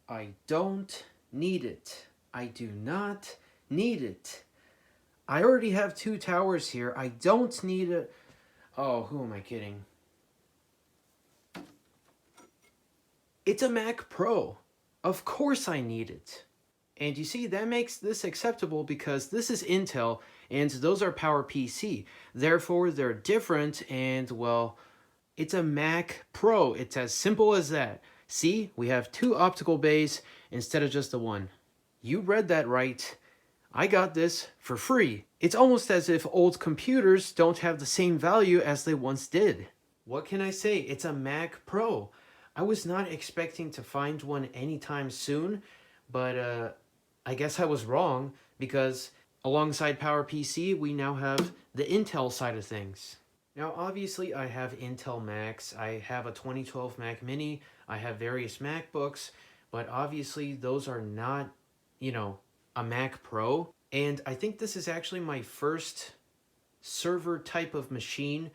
I don't need it. I do not need it. I already have 2 towers here. I don't need it. Oh, who am I kidding? It's a Mac Pro. Of course I need it. And you see, that makes this acceptable because this is Intel and those are PowerPC. Therefore, they're different and, well, it's a Mac Pro. It's as simple as that. See, we have 2 optical bays instead of just the one. You read that right. I got this for free. It's almost as if old computers don't have the same value as they once did. What can I say? It's a Mac Pro. I was not expecting to find one anytime soon, but I guess I was wrong because alongside PowerPC, we now have the Intel side of things. Now, obviously, I have Intel Macs, I have a 2012 Mac Mini, I have various MacBooks, but obviously those are not, a Mac Pro. And I think this is actually my first server type of machine,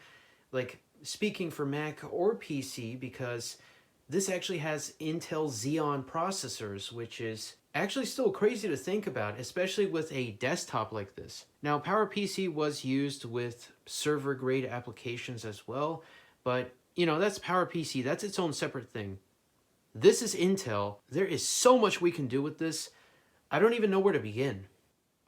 like speaking for Mac or PC, because this actually has Intel Xeon processors, which is actually still crazy to think about, especially with a desktop like this. Now, PowerPC was used with server-grade applications as well, but, that's PowerPC. That's its own separate thing. This is Intel. There is so much we can do with this. I don't even know where to begin.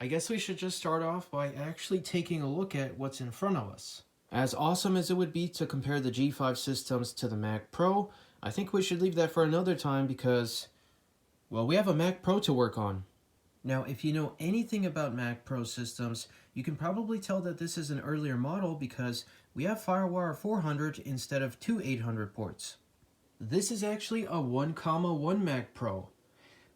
I guess we should just start off by actually taking a look at what's in front of us. As awesome as it would be to compare the G5 systems to the Mac Pro, I think we should leave that for another time because, well, we have a Mac Pro to work on. Now, if you know anything about Mac Pro systems, you can probably tell that this is an earlier model because we have FireWire 400 instead of 2 800 ports. This is actually a 1,1 Mac Pro,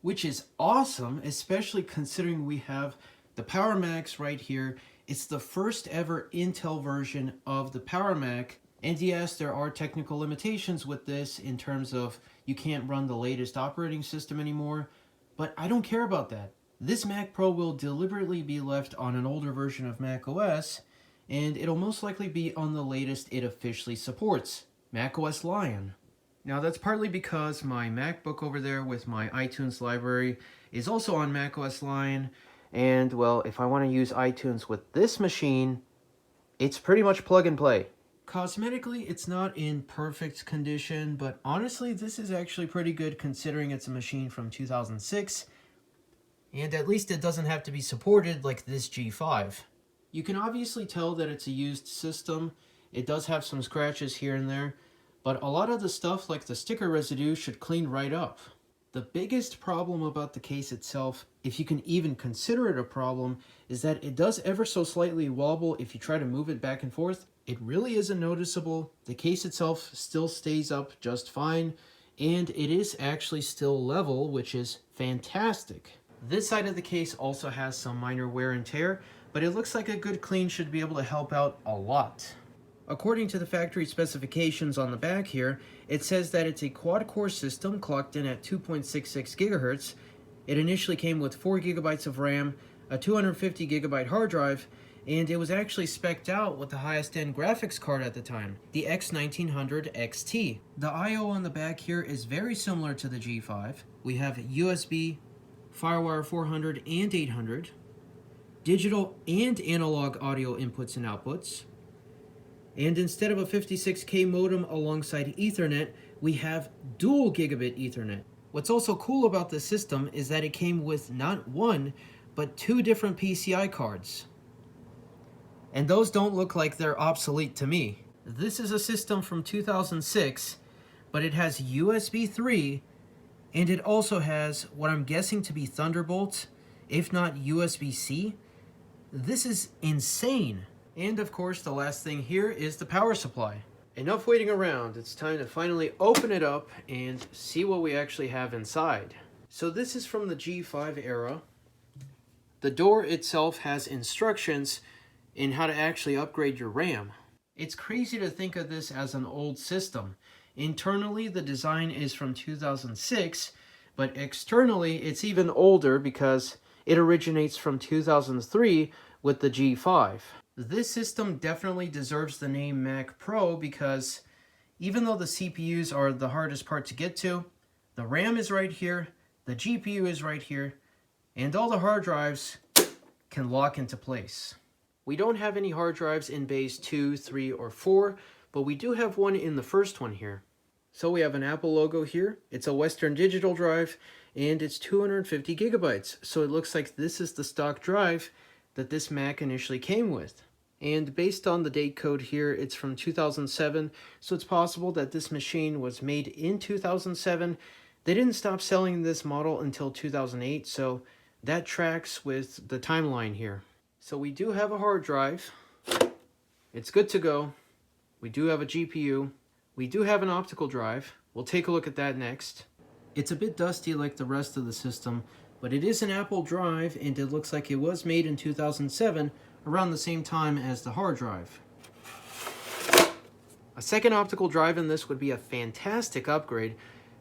which is awesome, especially considering we have the Power Macs right here. It's the first ever Intel version of the Power Mac. And yes, there are technical limitations with this in terms of you can't run the latest operating system anymore, but I don't care about that. This Mac Pro will deliberately be left on an older version of macOS, and it'll most likely be on the latest it officially supports, macOS Lion. Now that's partly because my MacBook over there with my iTunes library is also on macOS Lion, and well, if I want to use iTunes with this machine, it's pretty much plug and play. Cosmetically, it's not in perfect condition, but honestly, this is actually pretty good considering it's a machine from 2006, and at least it doesn't have to be supported like this G5. You can obviously tell that it's a used system. It does have some scratches here and there, but a lot of the stuff like the sticker residue should clean right up. The biggest problem about the case itself, if you can even consider it a problem, is that it does ever so slightly wobble if you try to move it back and forth. It really isn't noticeable. The case itself still stays up just fine, and it is actually still level, which is fantastic. This side of the case also has some minor wear and tear, but it looks like a good clean should be able to help out a lot. According to the factory specifications on the back here, it says that it's a quad-core system clocked in at 2.66 GHz. It initially came with 4 GB of RAM, a 250 GB hard drive, and it was actually spec'd out with the highest end graphics card at the time, the X1900 XT. The I/O on the back here is very similar to the G5. We have USB, FireWire 400 and 800, digital and analog audio inputs and outputs, and instead of a 56K modem alongside Ethernet, we have dual gigabit Ethernet. What's also cool about this system is that it came with not one, but 2 different PCI cards. And those don't look like they're obsolete to me. This is a system from 2006, but it has USB 3, and it also has what I'm guessing to be Thunderbolt, if not USB-C. This is insane. And of course, the last thing here is the power supply. Enough waiting around, it's time to finally open it up and see what we actually have inside. So this is from the G5 era. The door itself has instructions in how to actually upgrade your RAM. It's crazy to think of this as an old system. Internally, the design is from 2006, but externally, it's even older because it originates from 2003 with the G5. This system definitely deserves the name Mac Pro because even though the CPUs are the hardest part to get to, the RAM is right here, the GPU is right here, and all the hard drives can lock into place. We don't have any hard drives in bays 2, 3, or 4, but we do have one in the first one here. So we have an Apple logo here. It's a Western Digital drive, and it's 250 gigabytes. So it looks like this is the stock drive that this Mac initially came with. And based on the date code here, it's from 2007, so it's possible that this machine was made in 2007. They didn't stop selling this model until 2008, so that tracks with the timeline here. So we do have a hard drive. It's good to go. We do have a GPU. We do have an optical drive. We'll take a look at that next. It's a bit dusty like the rest of the system, but it is an Apple drive, and it looks like it was made in 2007, around the same time as the hard drive. A second optical drive in this would be a fantastic upgrade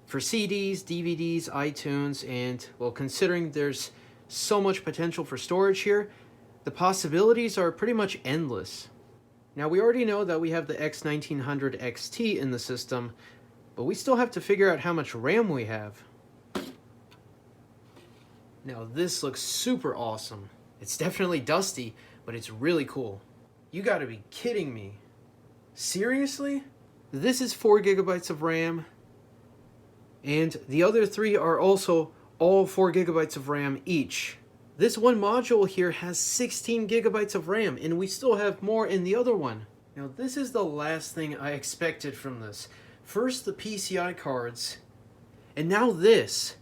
for CDs, DVDs, iTunes, and, well, considering there's so much potential for storage here, the possibilities are pretty much endless. Now, we already know that we have the X1900 XT in the system, but we still have to figure out how much RAM we have. Now, this looks super awesome. It's definitely dusty, but it's really cool. You gotta be kidding me. Seriously? This is 4 gigabytes of RAM, and the other 3 are also all 4 gigabytes of RAM each. This one module here has 16 gigabytes of RAM, and we still have more in the other one. Now, this is the last thing I expected from this. First, the PCI cards, and now this.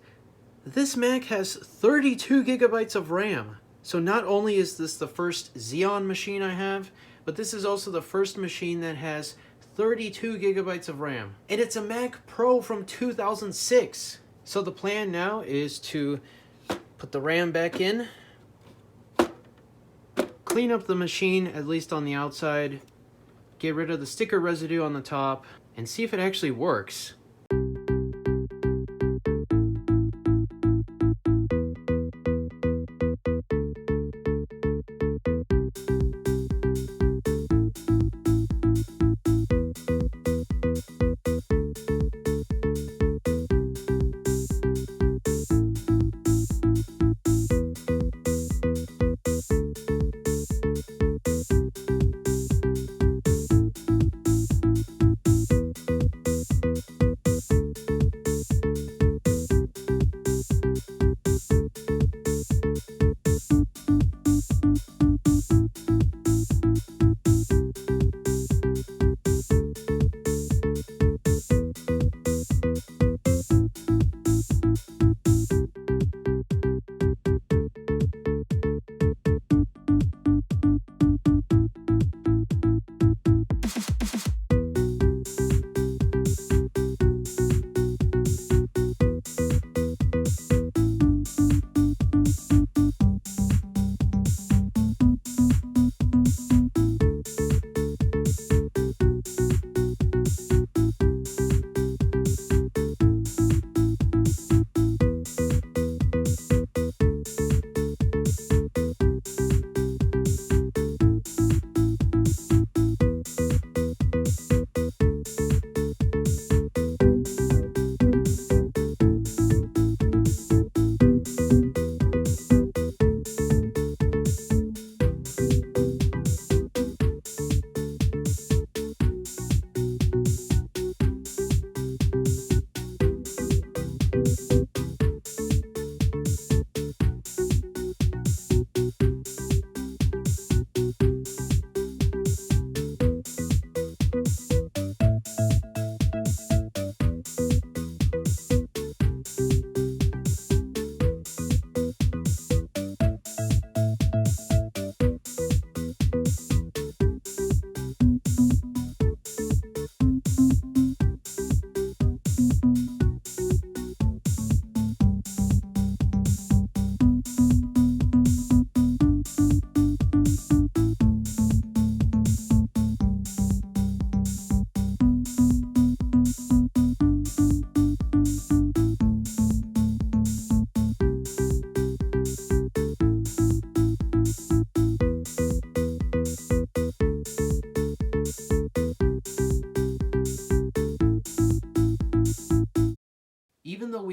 This Mac has 32 gigabytes of RAM. So not only is this the first Xeon machine I have, but this is also the first machine that has 32 gigabytes of RAM. And it's a Mac Pro from 2006. So the plan now is to put the RAM back in, clean up the machine, at least on the outside, get rid of the sticker residue on the top, and see if it actually works.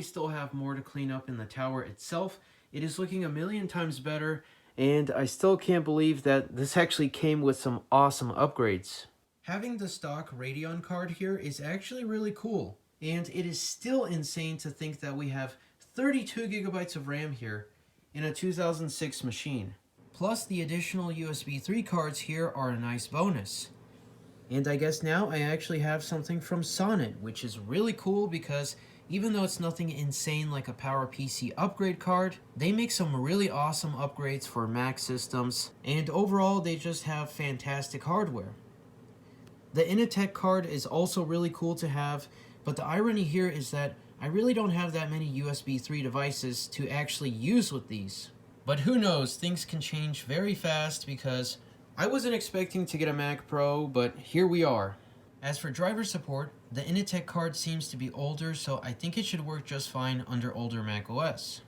still have more to clean up in the tower itself, it is looking a million times better, and I still can't believe that this actually came with some awesome upgrades. Having the stock Radeon card here is actually really cool, and it is still insane to think that we have 32 gigabytes of RAM here in a 2006 machine. Plus, the additional USB 3 cards here are a nice bonus. And I guess now I actually have something from Sonnet, which is really cool because even though it's nothing insane like a PowerPC upgrade card, they make some really awesome upgrades for Mac systems, and overall they just have fantastic hardware. The Initech card is also really cool to have, but the irony here is that I really don't have that many USB 3 devices to actually use with these. But who knows, things can change very fast because I wasn't expecting to get a Mac Pro, but here we are. As for driver support, the Initech card seems to be older, so I think it should work just fine under older macOS.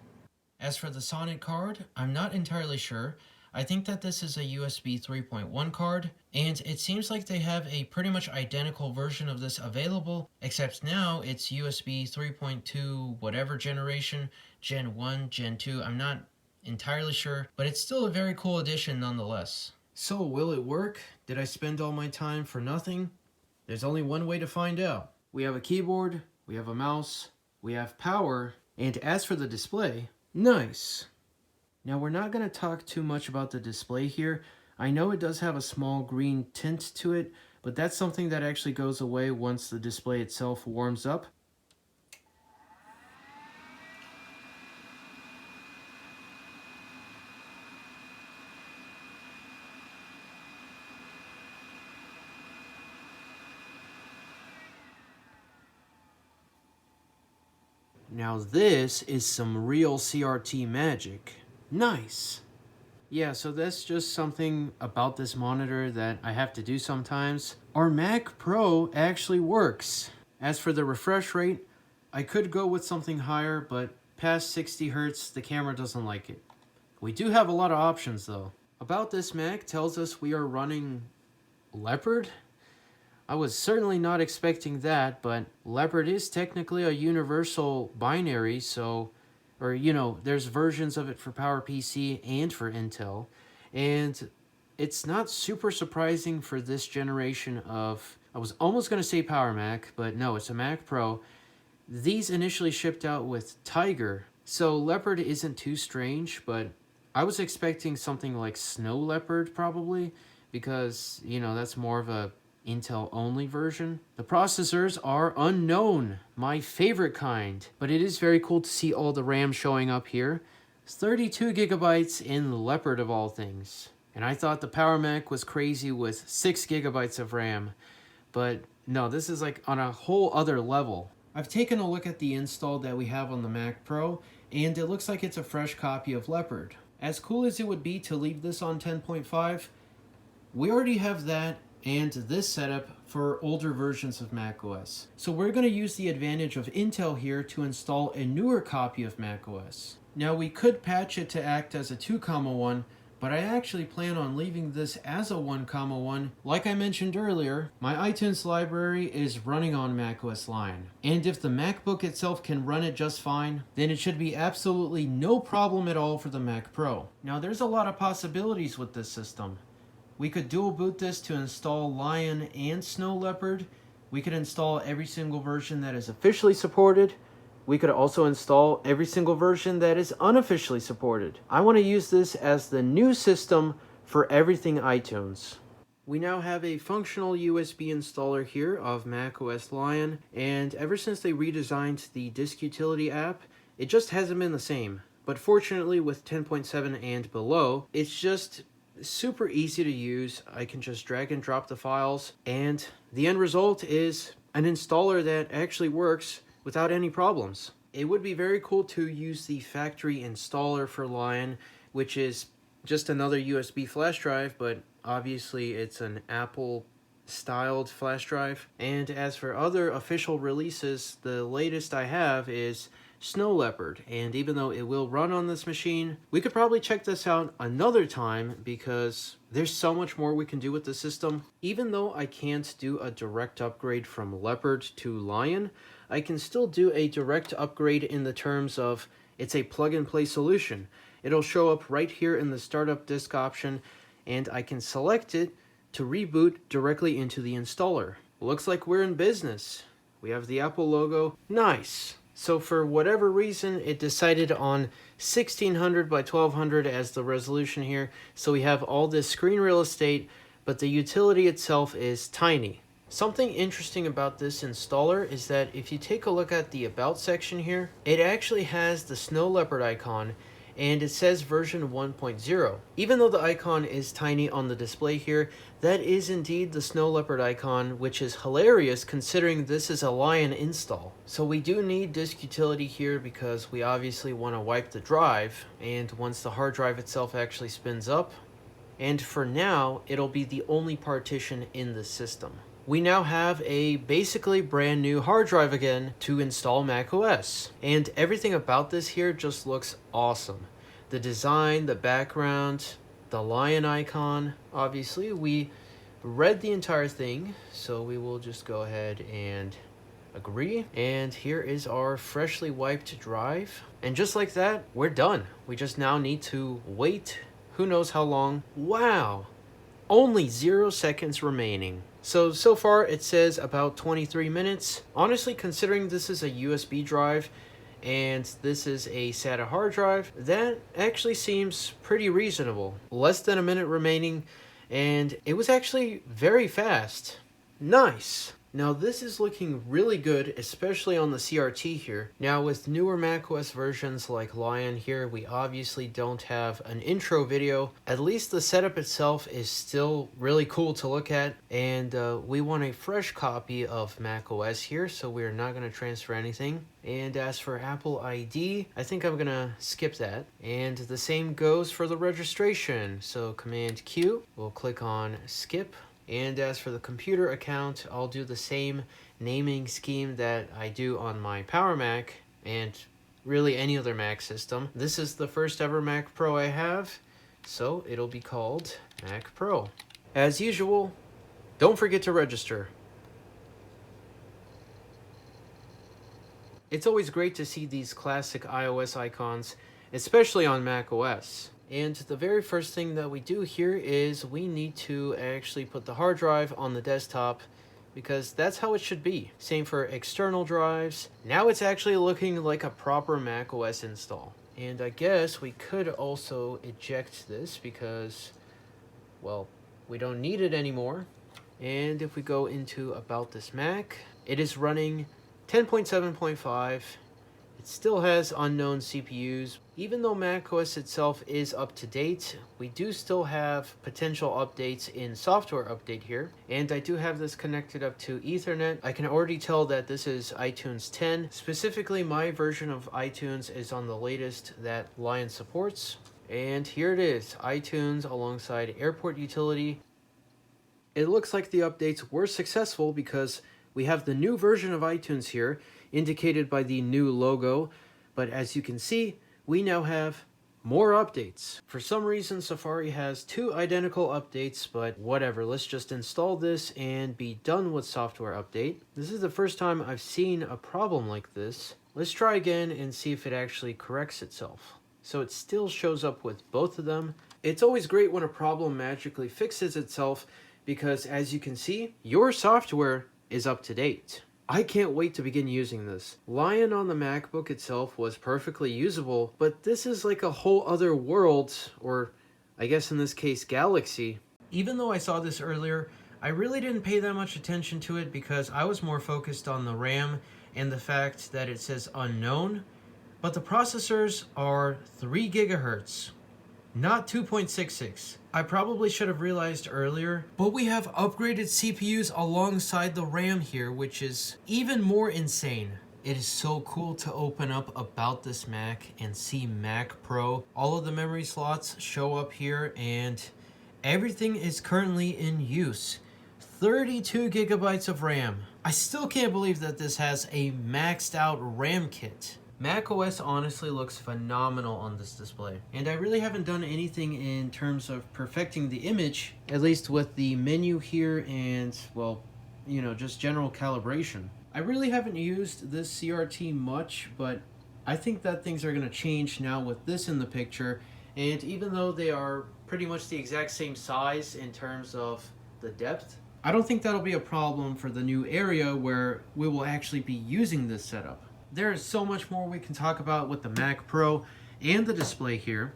As for the Sonnet card, I'm not entirely sure. I think that this is a USB 3.1 card, and it seems like they have a pretty much identical version of this available, except now it's USB 3.2 whatever generation, Gen 1, Gen 2, I'm not entirely sure, but it's still a very cool addition nonetheless. So will it work? Did I spend all my time for nothing? There's only one way to find out. We have a keyboard, we have a mouse, we have power, and as for the display, nice. Now we're not going to talk too much about the display here. I know it does have a small green tint to it, but that's something that actually goes away once the display itself warms up. Now this is some real CRT magic. Nice. Yeah, so that's just something about this monitor that I have to do sometimes. Our Mac Pro actually works. As for the refresh rate, I could go with something higher, but past 60 Hz, the camera doesn't like it. We do have a lot of options though. About this Mac tells us we are running Leopard. I was certainly not expecting that, but Leopard is technically a universal binary, so, or you know, there's versions of it for PowerPC and for Intel, and it's not super surprising for this generation of, I was almost going to say Power Mac, but no, it's a Mac Pro. These initially shipped out with Tiger, so Leopard isn't too strange, but I was expecting something like Snow Leopard probably, because, you know, that's more of a Intel only version. The processors are unknown, my favorite kind, but it is very cool to see all the RAM showing up here. It's 32 gigabytes in Leopard of all things. And I thought the Power Mac was crazy with 6 gigabytes of RAM, but no, this is like on a whole other level. I've taken a look at the install that we have on the Mac Pro, and it looks like it's a fresh copy of Leopard. As cool as it would be to leave this on 10.5, we already have that and this setup for older versions of macOS. So we're going to use the advantage of Intel here to install a newer copy of macOS. Now we could patch it to act as a 2,1, but I actually plan on leaving this as a 1,1. Like I mentioned earlier, my iTunes library is running on macOS Lion, and if the MacBook itself can run it just fine, then it should be absolutely no problem at all for the Mac Pro. Now there's a lot of possibilities with this system. We could dual boot this to install Lion and Snow Leopard. We could install every single version that is officially supported. We could also install every single version that is unofficially supported. I want to use this as the new system for everything iTunes. We now have a functional USB installer here of macOS Lion, and ever since they redesigned the Disk Utility app, it just hasn't been the same. But fortunately with 10.7 and below, it's just super easy to use. I can just drag and drop the files, and the end result is an installer that actually works without any problems. It would be very cool to use the factory installer for Lion, which is just another USB flash drive, but obviously it's an Apple styled flash drive. And as for other official releases, the latest I have is Snow Leopard, and even though it will run on this machine, we could probably check this out another time because there's so much more we can do with the system. Even though I can't do a direct upgrade from Leopard to Lion, I can still do a direct upgrade in the terms of it's a plug-and-play solution. It'll show up right here in the Startup Disk option, and I can select it to reboot directly into the installer. Looks like we're in business. We have the Apple logo. Nice. So for whatever reason, it decided on 1600 by 1200 as the resolution here. So we have all this screen real estate, but the utility itself is tiny. Something interesting about this installer is that if you take a look at the About section here, it actually has the Snow Leopard icon, and it says version 1.0. Even though the icon is tiny on the display here, that is indeed the Snow Leopard icon, which is hilarious considering this is a Lion install. So we do need disk utility here because we obviously want to wipe the drive, and once the hard drive itself actually spins up, and for now, it'll be the only partition in the system. We now have a basically brand new hard drive again to install macOS. And everything about this here just looks awesome. The design, the background, the lion icon. Obviously, we read the entire thing, so we will just go ahead and agree. And here is our freshly wiped drive. And just like that, we're done. We just now need to wait who knows how long. Wow! Only 0 seconds remaining. So far it says about 23 minutes. Honestly, considering this is a USB drive and this is a SATA hard drive, that actually seems pretty reasonable. Less than a minute remaining, and it was actually very fast. Nice. Now this is looking really good, especially on the CRT here. Now with newer macOS versions like Lion here, we obviously don't have an intro video. At least the setup itself is still really cool to look at, and we want a fresh copy of macOS here, so we're not going to transfer anything. And as for Apple ID, I think I'm going to skip that. And the same goes for the registration. So Command Q, we'll click on skip. And as for the computer account, I'll do the same naming scheme that I do on my Power Mac and really any other Mac system. This is the first ever Mac Pro I have, so it'll be called Mac Pro. As usual, don't forget to register. It's always great to see these classic iOS icons, especially on macOS. And the very first thing that we do here is we need to actually put the hard drive on the desktop because that's how it should be. Same for external drives. Now it's actually looking like a proper macOS install. And I guess we could also eject this because, well, we don't need it anymore. And if we go into About This Mac, it is running 10.7.5. It still has unknown CPUs. Even though macOS itself is up to date, we do still have potential updates in software update here. And I do have this connected up to Ethernet. I can already tell that this is iTunes 10. Specifically, my version of iTunes is on the latest that Lion supports. And here it is, iTunes alongside Airport Utility. It looks like the updates were successful because we have the new version of iTunes here, indicated by the new logo, but as you can see, we now have more updates. For some reason, Safari has 2 identical updates, but whatever, let's just install this and be done with software update. This is the first time I've seen a problem like this. Let's try again and see if it actually corrects itself. So it still shows up with both of them. It's always great when a problem magically fixes itself because, as you can see, your software is up to date. I can't wait to begin using this. Lion on the MacBook itself was perfectly usable, but this is like a whole other world, or I guess in this case, galaxy. Even though I saw this earlier, I really didn't pay that much attention to it because I was more focused on the RAM and the fact that it says unknown, but the processors are 3 gigahertz. Not 2.66. I probably should have realized earlier, but we have upgraded CPUs alongside the RAM here, which is even more insane. It is so cool to open up About This Mac and see Mac Pro. All of the memory slots show up here and everything is currently in use. 32 gigabytes of RAM. I still can't believe that this has a maxed out RAM kit. macOS honestly looks phenomenal on this display, and I really haven't done anything in terms of perfecting the image, at least with the menu here and, well, you know, just general calibration. I really haven't used this CRT much, but I think that things are going to change now with this in the picture. And even though they are pretty much the exact same size in terms of the depth, I don't think that'll be a problem for the new area where we will actually be using this setup. There is so much more we can talk about with the Mac Pro and the display here.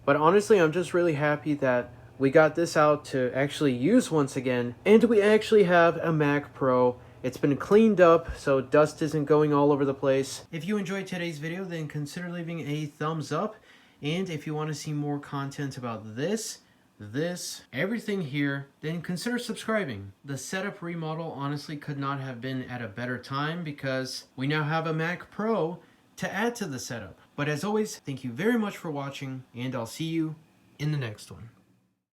But honestly, I'm just really happy that we got this out to actually use once again, and we actually have a Mac Pro. It's been cleaned up so dust isn't going all over the place. If you enjoyed today's video, then consider leaving a thumbs up. And if you want to see more content about this, everything here, then consider subscribing. The setup remodel honestly could not have been at a better time because we now have a Mac Pro to add to the setup. But as always, thank you very much for watching, and I'll see you in the next one.